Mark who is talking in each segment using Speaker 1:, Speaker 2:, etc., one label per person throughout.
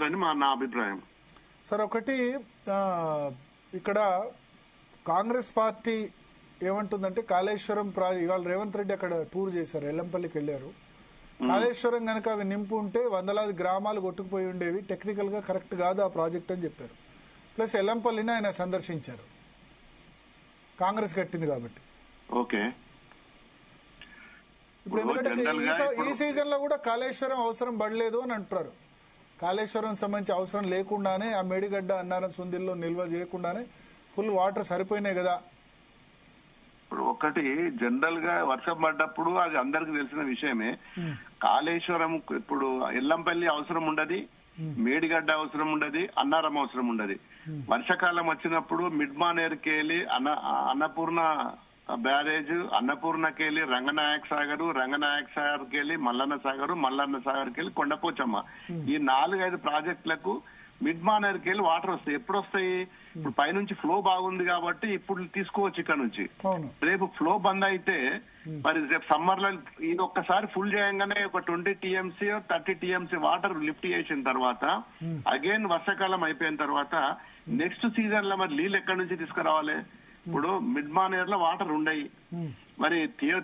Speaker 1: చేస్తారని నా అభిప్రాయం.
Speaker 2: సార్ ఒకటి ఇక్కడ కాంగ్రెస్ పార్టీ ఏమంటుందంటే కాళేశ్వరం ఇవాళ రేవంత్ రెడ్డి అక్కడ టూర్ చేశారు, ఎల్లంపల్లికి వెళ్ళారు. కాళేశ్వరం కనుక అవి నింపు ఉంటే వందలాది గ్రామాలు కొట్టుకుపోయి ఉండేవి, టెక్నికల్ గా కరెక్ట్ కాదు ఆ ప్రాజెక్ట్ అని చెప్పారు. ప్లస్ ఎల్లంపల్లిని ఆయన సందర్శించారు, కాంగ్రెస్ కట్టింది కాబట్టి.
Speaker 1: ఓకే,
Speaker 2: ఇప్పుడు ఎందుకంటే ఈ సీజన్ లో కూడా కాళేశ్వరం అవసరం పడలేదు అని అంటున్నారు. కాళేశ్వరం సంబంధించి అవసరం లేకుండానే ఆ మేడిగడ్డ అన్నారం సుందిల్లో నిల్వ చేయకుండానే ఫుల్ వాటర్ సరిపోయినాయి కదా.
Speaker 1: ఇప్పుడు ఒకటి జనరల్ గా వర్షం పడ్డప్పుడు అది అందరికి తెలిసిన విషయమే. కాళేశ్వరం ఇప్పుడు ఎల్లంపల్లి అవసరం ఉండదు, మేడిగడ్డ అవసరం ఉండదు, అన్నారం అవసరం ఉండదు. వర్షాకాలం వచ్చినప్పుడు మిడ్ మానేరుకి వెళ్ళి అన్నపూర్ణ బ్యారేజ్, అన్నపూర్ణకి వెళ్ళి రంగనాయక సాగర్, రంగనాయక సాగర్కి వెళ్ళి మల్లన్న సాగర్, మల్లన్న సాగర్కి వెళ్ళి కొండపోచమ్మ, ఈ 4-5 ప్రాజెక్టులకు మిడ్ మానేరుకి వెళ్ళి వాటర్ వస్తాయి. ఎప్పుడు వస్తాయి? ఇప్పుడు పైనుంచి ఫ్లో బాగుంది కాబట్టి ఇప్పుడు తీసుకోవచ్చు ఇక్కడ నుంచి. రేపు ఫ్లో బంద్ అయితే మరి రేపు సమ్మర్ లో ఇది ఒక్కసారి ఫుల్ చేయంగానే ఒక 20 TMC 30 TMC వాటర్ లిఫ్ట్ చేసిన తర్వాత అగైన్ వర్షాకాలం అయిపోయిన తర్వాత నెక్స్ట్ సీజన్ లో మరి నీళ్ళు ఎక్కడి నుంచి తీసుకురావాలి? ఇప్పుడు మిడ్ మానేర్ లో వాటర్ ఉండయి, మరి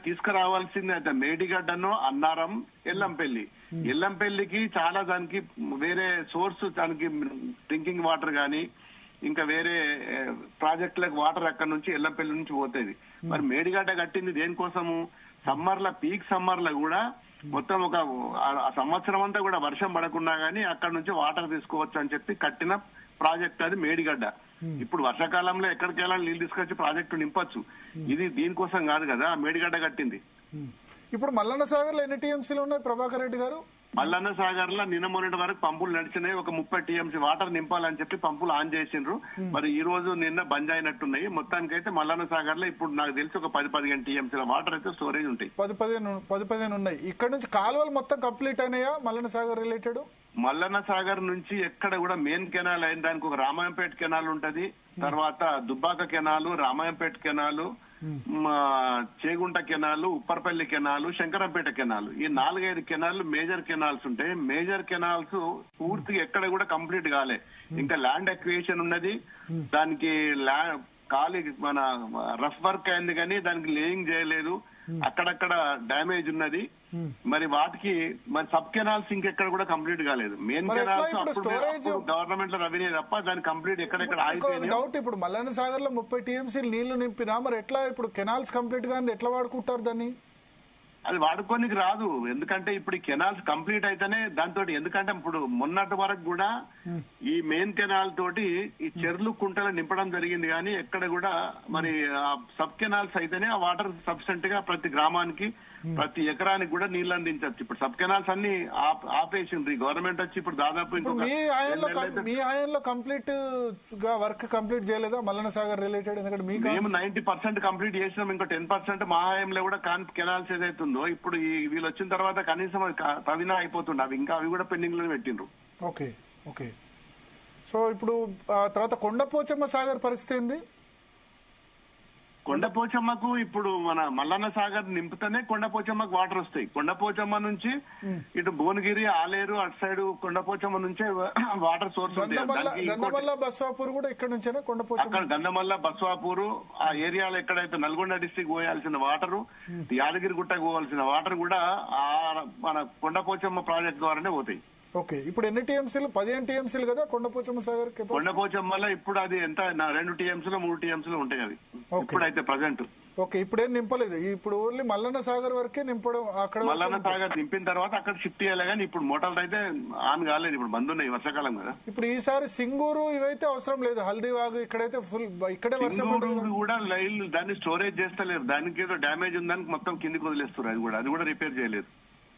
Speaker 1: తీసుకురావాల్సింది అయితే మేడిగడ్డను, అన్నారం, ఎల్లంపల్లి. ఎల్లంపల్లికి చాలా దానికి వేరే సోర్స్, దానికి డ్రింకింగ్ వాటర్ గానీ ఇంకా వేరే ప్రాజెక్టులకు వాటర్ అక్కడ నుంచి ఎల్లంపల్లి నుంచి పోతుంది. మరి మేడిగడ్డ కట్టింది దేనికోసము? సమ్మర్ లో, పీక్ సమ్మర్ లో కూడా మొత్తం ఒక సంవత్సరం అంతా కూడా వర్షం పడకుండా గానీ అక్కడ నుంచి వాటర్ తీసుకోవచ్చు అని చెప్పి కట్టిన ప్రాజెక్ట్ అది మేడిగడ్డ. ఇప్పుడు వర్షాకాలంలో ఎక్కడికి వెళ్ళాలి నీళ్ళు తీసుకొచ్చి ప్రాజెక్టు నింపొచ్చు. ఇది దీనికోసం కాదు కదా మేడిగడ్డ కట్టింది.
Speaker 2: ఇప్పుడు మల్లన్న సాగర్ లో ఎన్ని టీఎంసీలు ఉన్నాయి ప్రభాకర్ రెడ్డి గారు?
Speaker 1: మల్లన్న సాగర్ లో నిన్న మొన్నటి వరకు పంపులు నడిచినాయి, ఒక 30 TMC వాటర్ నింపాలని చెప్పి పంపులు ఆన్ చేసిండ్రు. మరి ఈ రోజు నిన్న బంద్ అయినట్టున్నాయి. మొత్తానికైతే మల్లన్న సాగర్ లో ఇప్పుడు నాకు తెలిసి ఒక 10-15 TMC వాటర్ అయితే స్టోరేజ్ ఉంటాయి.
Speaker 2: 10-15 ఉన్నాయి. ఇక్కడ నుంచి కాలువలు మొత్తం కంప్లీట్ అయినాయా మల్లన్న సాగర్ రిలేటెడ్?
Speaker 1: మల్లన్న సాగర్ నుంచి ఎక్కడ కూడా మెయిన్ కెనాల్ అయిన దానికి ఒక రామాయంపేట కెనాల్ ఉంటది, తర్వాత Dubbaka canal, Ramayampet canal, Chegunta canal, Upparpalli canal, Shankarampet canal, ఈ 4-5 కెనాల్ మేజర్ కెనాల్స్ ఉంటాయి. మేజర్ కెనాల్స్ పూర్తిగా ఎక్కడ కూడా కంప్లీట్ కాలే. ఇంకా ల్యాండ్ ఎక్విజిషన్ ఉన్నది, దానికి ఖాళీ మన రఫ్ వర్క్ అయింది కానీ దానికి లేయింగ్ చేయలేదు, అక్కడక్కడ డ్యామేజ్ ఉన్నది. మరి వాటికి మరి సబ్ కెనాల్స్ ఇంకెక్కడ కూడా కంప్లీట్ కాలేదు. మెయిన్ కెనాల్స్ గవర్నమెంట్ లో రెవెన్యూ తప్ప దాని కంప్లీట్ ఎక్కడెక్కడ ఆగిపోయింది.
Speaker 2: డౌట్, ఇప్పుడు మల్లన్న సాగర్ లో 30 TMC నీళ్లు నింపినా మరి ఎట్లా ఇప్పుడు కెనాల్స్ కంప్లీట్ గా ఎట్లా వాడుకుంటారు దాన్ని?
Speaker 1: అది వాడుకోనికి రాదు, ఎందుకంటే ఇప్పుడు కెనాల్స్ కంప్లీట్ అయితేనే దాంతో. ఎందుకంటే ఇప్పుడు మొన్నటి వరకు కూడా ఈ మెయిన్ కెనాల్ తోటి ఈ చెర్లు కుంటలు నింపడం జరిగింది కానీ ఎక్కడ కూడా మరి సబ్ కెనాల్స్ అయితేనే ఆ వాటర్ సఫిషియెంట్ గా ప్రతి గ్రామానికి, ప్రతి ఎకరానికి కూడా నీళ్లు అందించవచ్చు. ఇప్పుడు సబ్ కెనాల్స్ అన్ని ఆపేసింది గవర్నమెంట్ వచ్చి. ఇప్పుడు దాదాపు
Speaker 2: మీ ఆయనలో కంప్లీట్ గా వర్క్ కంప్లీట్ చేయలేదా మల్లన్న సాగర్ రిలేటెడ్? ఎందుకంటే
Speaker 1: మేము 90% కంప్లీట్ చేసినాం, ఇంకా 10% మా హయాంలో కూడా కెనాల్స్ ఏదైతే ఇప్పుడు వీళ్ళు వచ్చిన తర్వాత కనీసం తవినా అయిపోతుండే, అవి ఇంకా అవి కూడా పెండింగ్ లో పెట్టిండ్రు.
Speaker 2: Okay okay. సో ఇప్పుడు తర్వాత కొండపోచమ్మ సాగర్ పరిస్థితి ఏంది?
Speaker 1: కొండపోచమ్మకు ఇప్పుడు మన మల్లన్న సాగర్ నింపుతేనే కొండపోచమ్మకు వాటర్ వస్తాయి. కొండపోచమ్మ నుంచి ఇటు భువనగిరి, ఆలేరు అటు సైడ్ కొండపోచమ్మ నుంచే వాటర్ సోర్స్
Speaker 2: గంధమల్ల బస్వాపూర్ కూడా ఇక్కడ నుంచేనా కొండపోచమ్మ?
Speaker 1: అక్కడ గంధమల్ల బస్వాపూర్ ఆ ఏరియాలో ఎక్కడైతే నల్గొండ డిస్టిక్ పోయాల్సిన వాటర్, యాదగిరి గుట్టకు పోవాల్సిన వాటర్ కూడా మన కొండపోచమ్మ ప్రాజెక్ట్ ద్వారానే పోతాయి.
Speaker 2: ఓకే, ఇప్పుడు ఎన్ని టీఎంసీలు? 15 టీఎంసీలు కదా కొండపోచమ్మ సాగర్?
Speaker 1: కొండపోచమ్మలో ఇప్పుడు అది ఎంత 2 TMCలు 3 TMCలు ఉంటాయి అది ఇప్పుడైతే ప్రజెంట్.
Speaker 2: ఓకే, ఇప్పుడేం నింపలేదు, ఇప్పుడు ఓన్లీ మల్లన్న సాగర్ వరకే నింపడం. అక్కడ
Speaker 1: మల్లన్న సాగర్ నింపిన తర్వాత అక్కడ షిఫ్ట్ చేయాలి కానీ ఇప్పుడు మోటార్లు అయితే ఆన్ కాలేదు, ఇప్పుడు బంద్ ఉన్నాయి వర్షాకాలం కదా.
Speaker 2: ఇప్పుడు ఈసారి సింగూరు ఇవైతే అవసరం లేదు, హల్దీవాగు ఇక్కడైతే ఫుల్ ఇక్కడే వర్షం
Speaker 1: కూడా లైన్ దాన్ని స్టోరేజ్ చేస్తలేరు, దానికి ఏదో డ్యామేజ్ ఉందని మొత్తం కిందికి వదిలేస్తారు. అది కూడా రిపేర్ చేయలేదు.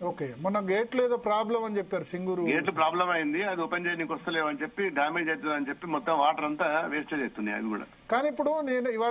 Speaker 2: ఓకే, మొన్న గేట్లు ఏదో ప్రాబ్లం అని చెప్పారు, సింగూరు
Speaker 1: గేట్లు ప్రాబ్లం అయింది, అది ఓపెన్ చేయడానికి వస్తలేవు అని చెప్పి, డ్యామేజ్ అవుతుంది అని చెప్పి మొత్తం వాటర్ అంతా వేస్టేజ్ అవుతున్నాయి అది కూడా.
Speaker 2: కానీ ఇప్పుడు నేను ఇవాళ